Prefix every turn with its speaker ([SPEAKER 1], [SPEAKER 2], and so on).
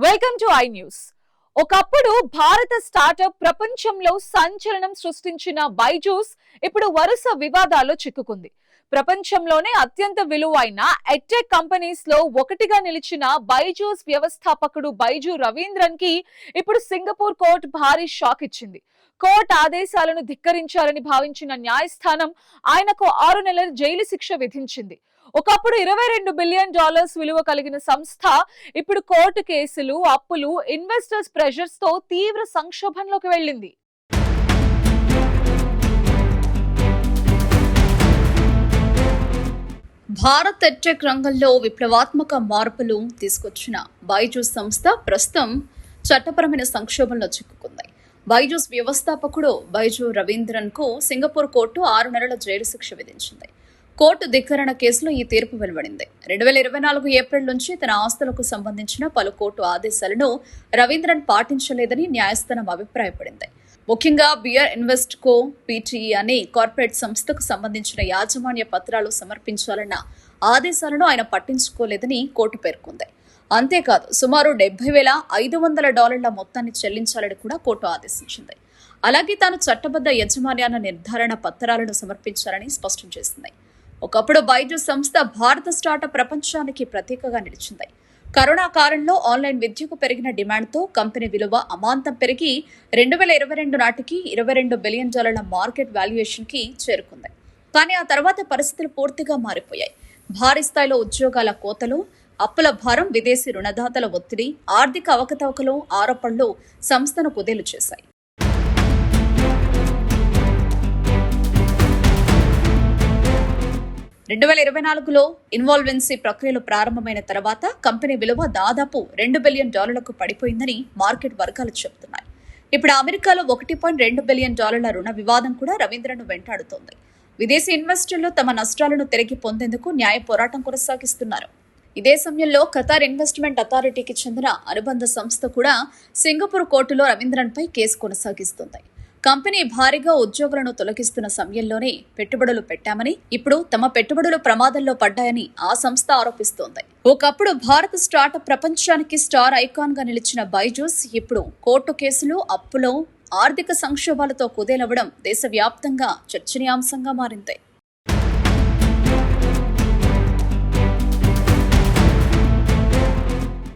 [SPEAKER 1] Welcome to I news. ఒకప్పుడు భారత startup ప్రపంచంలో సంచలనం సృష్టించిన బైజూస్ ఇప్పుడు వరుస వివాదాల్లో చిక్కుకుంది. ప్రపంచంలోనే అత్యంత విలువైన ఎడ్టెక్ కంపెనీస్ లో ఒకటిగా నిలిచిన బైజూస్ వ్యవస్థాపకుడు బైజూ రవీంద్రన్ కి ఇప్పుడు సింగపూర్ కోర్టు భారీ షాక్ ఇచ్చింది. కోర్టు ఆదేశాలను ధిక్కరించారని భావించిన న్యాయస్థానం ఆయనకు 6 నెలల జైలు శిక్ష విధించింది. ఒకప్పుడు $22 బిలియన్ విలువ కలిగిన సంస్థ ఇప్పుడు కోర్టు కేసులు, అప్పులు, ఇన్వెస్టర్స్ ప్రెషర్స్ తో తీవ్ర సంక్షోభంలోకి వెళ్ళింది.
[SPEAKER 2] భారత్ ఎడ్టెక్ రంగంలో విప్లవాత్మక మార్పులు తీసుకొచ్చిన బైజూస్ సంస్థ ప్రస్తుతం చట్టపరమైన సంక్షోభంలో చిక్కుకుంది. బైజూస్ వ్యవస్థాపకుడు బైజూ రవీంద్రన్ కు సింగపూర్ కోర్టు 6 నెలల జైలు శిక్ష విధించింది. కోర్టు ధిక్కరణ కేసులో ఈ తీర్పు వెలువడింది. 2024 ఏప్రిల్ నుంచి తన ఆస్తులకు సంబంధించిన పలు కోర్టు ఆదేశాలను రవీంద్రన్ పాటించలేదని న్యాయస్థానం అభిప్రాయపడింది. ముఖ్యంగా బియర్ ఇన్వెస్ట్ కో పీటీఈ అనే కార్పొరేట్ సంస్థకు సంబంధించిన యాజమాన్య పత్రాలు సమర్పించాలన్న ఆదేశాలను ఆయన పట్టించుకోలేదని కోర్టు పేర్కొంది. అంతేకాదు సుమారు $70,500 మొత్తాన్ని చెల్లించాలని కూడా కోర్టు ఆదేశించింది. అలాగే తాను చట్టబద్ధ యజమాన్యాల నిర్ధారణ పత్రాలను సమర్పించాలని స్పష్టం చేసింది. ఒకప్పుడు బైజూస్ సంస్థ భారత స్టార్టప్ ప్రపంచానికి ప్రతీకగా నిలిచింది. కరోనా కాలంలో ఆన్లైన్ విద్యకు పెరిగిన డిమాండ్తో కంపెనీ విలువ అమాంతం పెరిగి 2022 నాటికి $22 బిలియన్ మార్కెట్ వాల్యుయేషన్ కి చేరుకుంది. కానీ ఆ తర్వాత పరిస్థితులు పూర్తిగా మారిపోయాయి. భారీ స్థాయిలో ఉద్యోగాల కోతలు, అప్పుల భారం, విదేశీ రుణదాతల ఒత్తిడి, ఆర్థిక అవకతవకలు, ఆరోపణలు సంస్థను కుదేలు చేశాయి. 2024లో ఇన్వాల్వెన్సీ ప్రక్రియలు ప్రారంభమైన తర్వాత కంపెనీ విలువ దాదాపు $2 బిలియన్ పడిపోయిందని మార్కెట్ వర్గాలు చెబుతున్నాయి. ఇప్పుడు అమెరికాలో $1.2 బిలియన్ రుణ వివాదం కూడా రవీంద్రను వెంటాడుతోంది. విదేశీ ఇన్వెస్టర్లు తమ నష్టాలను తిరిగి పొందేందుకు న్యాయ పోరాటం కొనసాగిస్తున్నారు. ఇదే సమయంలో ఖతార్ ఇన్వెస్ట్మెంట్ అథారిటీకి చెందిన అనుబంధ సంస్థ కూడా సింగపూర్ కోర్టులో రవీంద్రన్పై కేసు కొనసాగిస్తుంది. కంపెనీ భారీగా ఉద్యోగులను తొలగిస్తున్న సమయంలోనే పెట్టుబడులు పెట్టామని, ఇప్పుడు తమ పెట్టుబడులు ప్రమాదంలో పడ్డాయని ఆ సంస్థ ఆరోపిస్తోంది. ఒకప్పుడు భారత స్టార్టప్ ప్రపంచానికి స్టార్ ఐకాన్ గా నిలిచిన బైజూస్ ఇప్పుడు కోర్టు కేసులు, అప్పులు, ఆర్థిక సంక్షోభాలతో కుదేలవ్వడం దేశవ్యాప్తంగా చర్చనీయాంశంగా మారింది.